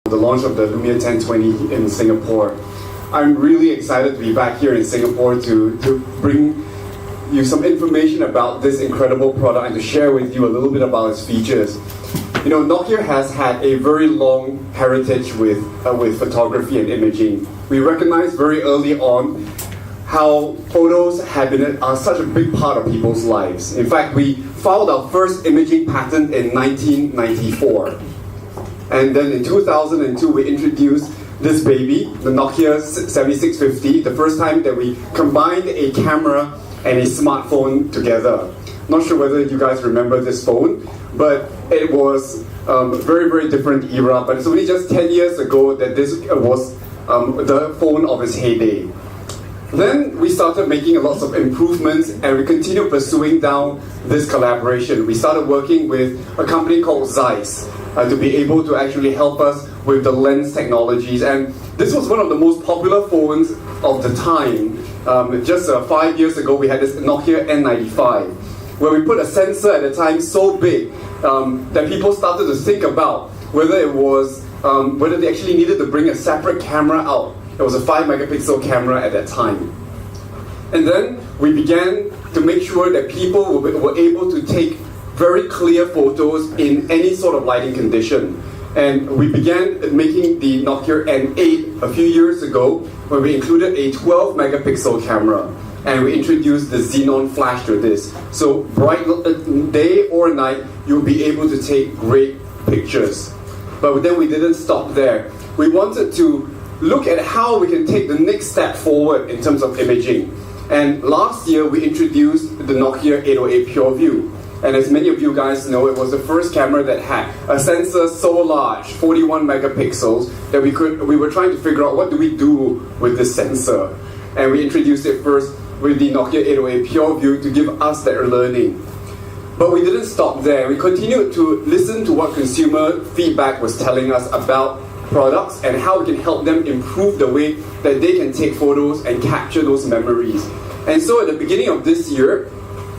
the launch of the Lumia 1020 in Singapore. I'm really excited to be back here in Singapore to bring you some information about this incredible product and to share with you a little bit about its features. You know, Nokia has had a very long heritage with photography and imaging. We recognized very early on how photos are such a big part of people's lives. In fact, we filed our first imaging patent in 1994. And then in 2002, we introduced this baby, the Nokia 7650, the first time that we combined a camera and a smartphone together. Not sure whether you guys remember this phone, but it was a very, very different era. But it's only just 10 years ago that this was the phone of its heyday. Then we started making lots of improvements and we continued pursuing down this collaboration. We started working with a company called Zeiss to be able to actually help us with the lens technologies. And this was one of the most popular phones of the time. Just 5 years ago, we had this Nokia N95, where we put a sensor at the time so big that people started to think about whether they actually needed to bring a separate camera out. It was a 5 megapixel camera at that time. And then we began to make sure that people were able to take very clear photos in any sort of lighting condition. And we began making the Nokia N8 a few years ago, where we included a 12 megapixel camera. And we introduced the xenon flash to this. So bright day or night, you'll be able to take great pictures. But then we didn't stop there. We wanted to look at how we can take the next step forward in terms of imaging. And last year we introduced the Nokia 808 PureView. And as many of you guys know, it was the first camera that had a sensor so large, 41 megapixels, that we were trying to figure out what do we do with this sensor. And we introduced it first with the Nokia 808 PureView to give us that learning. But we didn't stop there. We continued to listen to what consumer feedback was telling us about products and how we can help them improve the way that they can take photos and capture those memories. And so at the beginning of this year,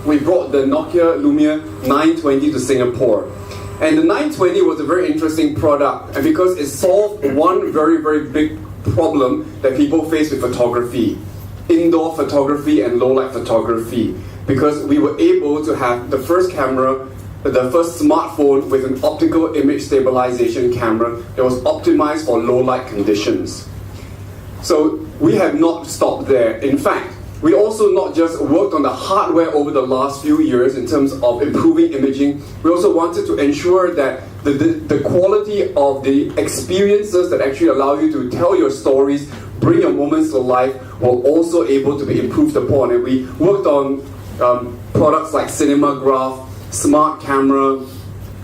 we brought the Nokia Lumia 920 to Singapore. And the 920 was a very interesting product because it solved one very, very big problem that people face with photography: indoor photography and low-light photography. Because we were able to have the first camera, the first smartphone with an optical image stabilization camera that was optimized for low light conditions. So we have not stopped there. In fact, we also not just worked on the hardware over the last few years in terms of improving imaging, we also wanted to ensure that the quality of the experiences that actually allow you to tell your stories, bring your moments to life, were also able to be improved upon. And we worked on products like Cinemagraph, smart camera.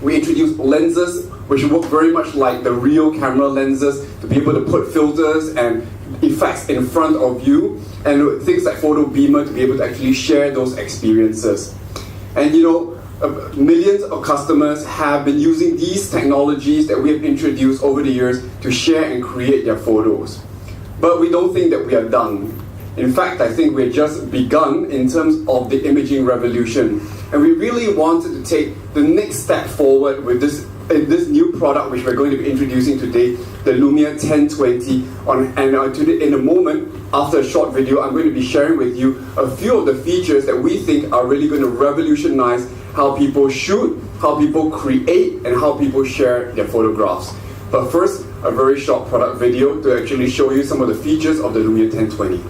We introduced lenses which work very much like the real camera lenses to be able to put filters and effects in front of you, and things like photo beamer to be able to actually share those experiences. And you know, millions of customers have been using these technologies that we have introduced over the years to share and create their photos. But we don't think that we are done. In fact, I think we're just begun in terms of the imaging revolution. And we really wanted to take the next step forward with this new product which we're going to be introducing today, the Lumia 1020. In a moment, after a short video, I'm going to be sharing with you a few of the features that we think are really going to revolutionize how people shoot, how people create, and how people share their photographs. But first, a very short product video to actually show you some of the features of the Lumia 1020.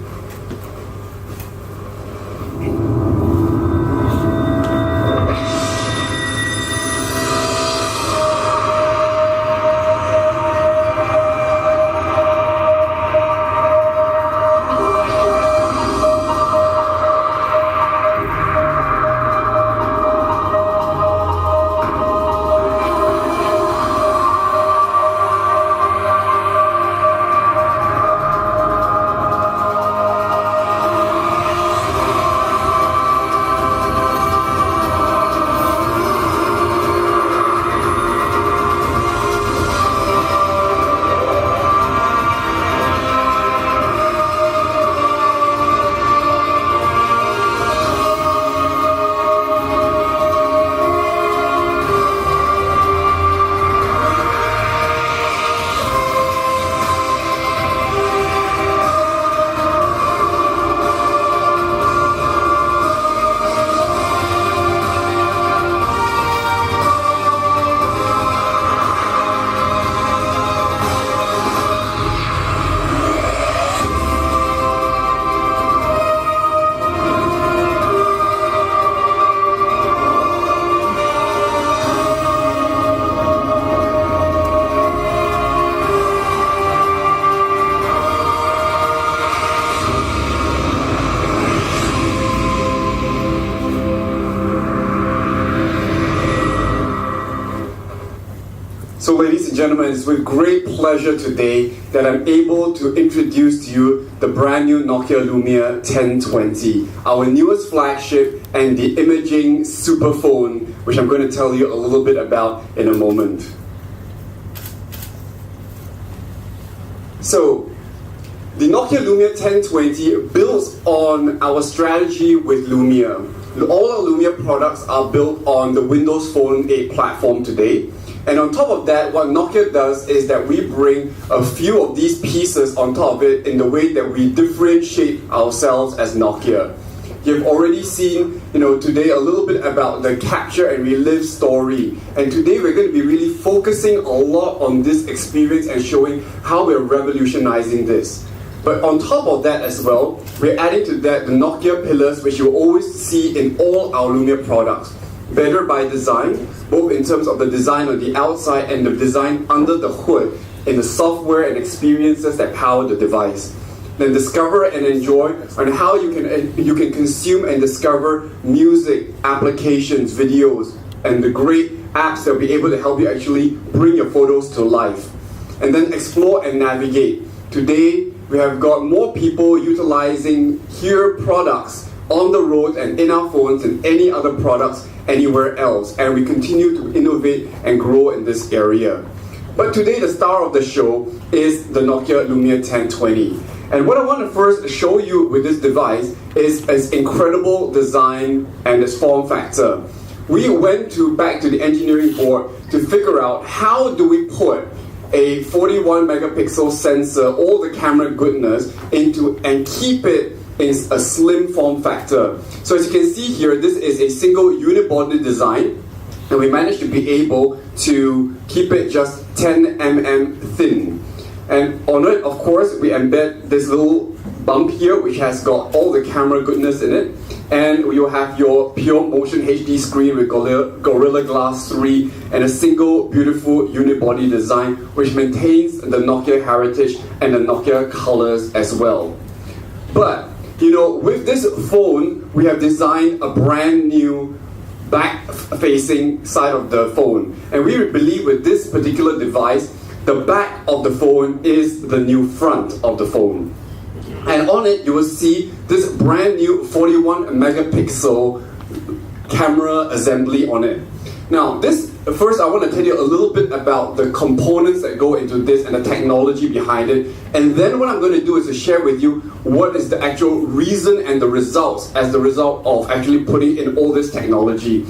gentlemen, it's with great pleasure today that I'm able to introduce to you the brand new Nokia Lumia 1020, our newest flagship and the imaging super phone, which I'm going to tell you a little bit about in a moment. So, the Nokia Lumia 1020 builds on our strategy with Lumia. All our Lumia products are built on the Windows Phone 8 platform today. And on top of that, what Nokia does is that we bring a few of these pieces on top of it in the way that we differentiate ourselves as Nokia. You've already seen, today a little bit about the capture and relive story. And today we're going to be really focusing a lot on this experience and showing how we're revolutionizing this. But on top of that as well, we're adding to that the Nokia pillars, which you'll always see in all our Lumia products. Better by design, both in terms of the design on the outside and the design under the hood in the software and experiences that power the device. Then discover and enjoy on how you can consume and discover music, applications, videos, and the great apps that will be able to help you actually bring your photos to life. And then explore and navigate. Today, we have got more people utilizing HERE products on the road and in our phones than any other products anywhere else, and we continue to innovate and grow in this area. But today the star of the show is the Nokia Lumia 1020. And what I want to first show you with this device is its incredible design and its form factor. We went back to the engineering board to figure out how do we put a 41 megapixel sensor, all the camera goodness, into and keep it in a slim form factor. So as you can see here, this is a single unibody design, and we managed to be able to keep it just 10 mm thin. And on it, of course, we embed this little bump here, which has got all the camera goodness in it. And you'll have your pure motion HD screen with Gorilla Glass 3 and a single beautiful unibody design, which maintains the Nokia heritage and the Nokia colors as well. But with this phone, we have designed a brand new back-facing side of the phone. And we believe with this particular device, the back of the phone is the new front of the phone. And on it, you will see this brand new 41 megapixel camera assembly on it. Now, first I want to tell you a little bit about the components that go into this and the technology behind it. And then what I'm going to do is to share with you what is the actual reason and the results as the result of actually putting in all this technology.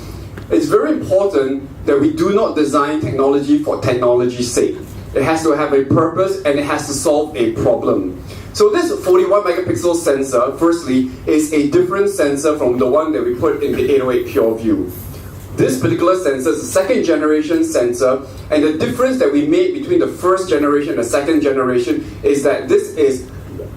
It's very important that we do not design technology for technology's sake. It has to have a purpose and it has to solve a problem. So this 41 megapixel sensor, firstly, is a different sensor from the one that we put in the 808 PureView. This particular sensor is a second generation sensor, and the difference that we made between the first generation and the second generation is that this is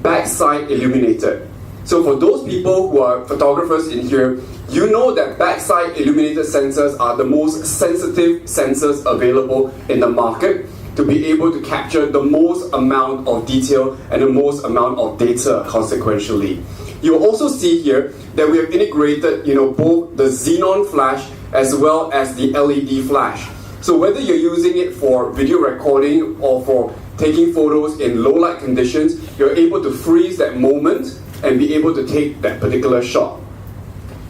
backside illuminated. So for those people who are photographers in here, you know that backside illuminated sensors are the most sensitive sensors available in the market to be able to capture the most amount of detail and the most amount of data consequentially. You'll also see here that we have integrated both the xenon flash as well as the LED flash. So whether you're using it for video recording or for taking photos in low light conditions, you're able to freeze that moment and be able to take that particular shot.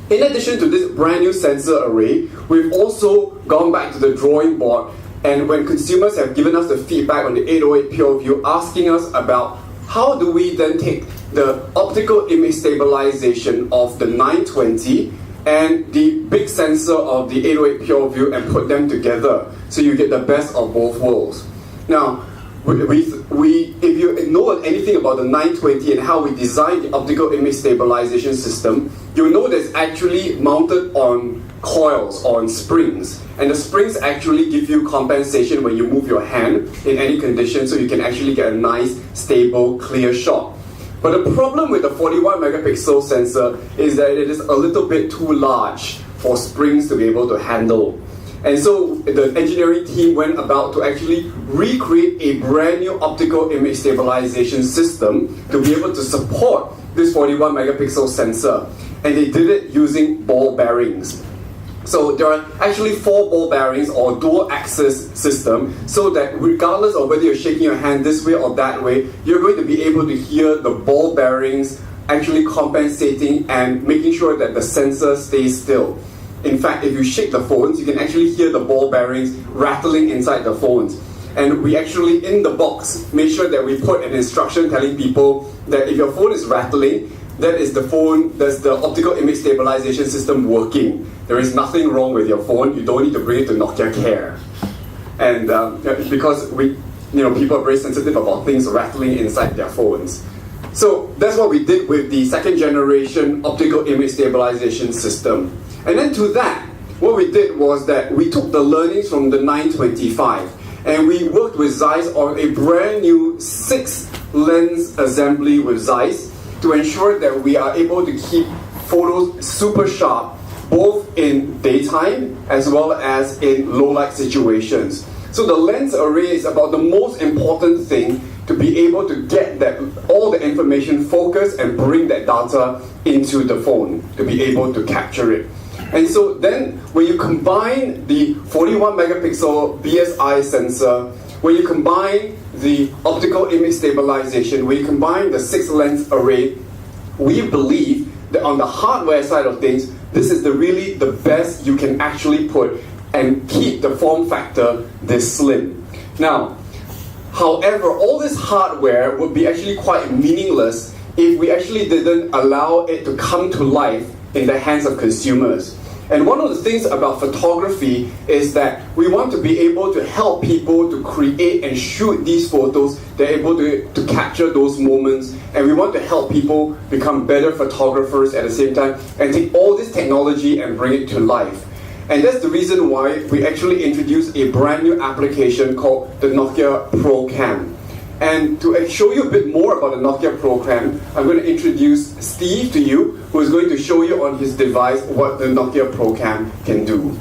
In addition to this brand new sensor array, we've also gone back to the drawing board, and when consumers have given us the feedback on the 808 PureView asking us about how do we then take the optical image stabilization of the 920 and the big sensor of the 808 PureView and put them together so you get the best of both worlds. Now, if you know anything about the 920 and how we designed the optical image stabilization system, you'll know that it's actually mounted on coils, on springs. And the springs actually give you compensation when you move your hand in any condition, so you can actually get a nice, stable, clear shot. But the problem with the 41 megapixel sensor is that it is a little bit too large for springs to be able to handle. And so the engineering team went about to actually recreate a brand new optical image stabilization system to be able to support this 41 megapixel sensor. And they did it using ball bearings. So there are actually 4 ball bearings or dual axis system, so that regardless of whether you're shaking your hand this way or that way, you're going to be able to hear the ball bearings actually compensating and making sure that the sensor stays still. In fact, if you shake the phones, you can actually hear the ball bearings rattling inside the phones. And we actually, in the box, make sure that we put an instruction telling people that if your phone is rattling, that is the phone, that's the optical image stabilization system working. There is nothing wrong with your phone. You don't need to bring it to Nokia Care. And because people are very sensitive about things rattling inside their phones. So that's what we did with the 2nd generation optical image stabilization system. And then to that, what we did was that we took the learnings from the 925 and we worked with Zeiss on a brand new 6-lens assembly with Zeiss to ensure that we are able to keep photos super sharp, both in daytime as well as in low light situations. So the lens array is about the most important thing to be able to get all the information focused and bring that data into the phone to be able to capture it. And so then when you combine the 41 megapixel BSI sensor, when you combine the optical image stabilization, when you combine the 6-lens array, we believe that on the hardware side of things, this is really the best you can actually put and keep the form factor this slim. Now, however, all this hardware would be actually quite meaningless if we actually didn't allow it to come to life in the hands of consumers. And one of the things about photography is that we want to be able to help people to create and shoot these photos. They're able to capture those moments, and we want to help people become better photographers at the same time and take all this technology and bring it to life. And that's the reason why we actually introduced a brand new application called the Nokia Pro Cam. And to show you a bit more about the Nokia Pro Cam, I'm going to introduce Steve to you, who is going to show you on his device what the Nokia Pro Cam can do.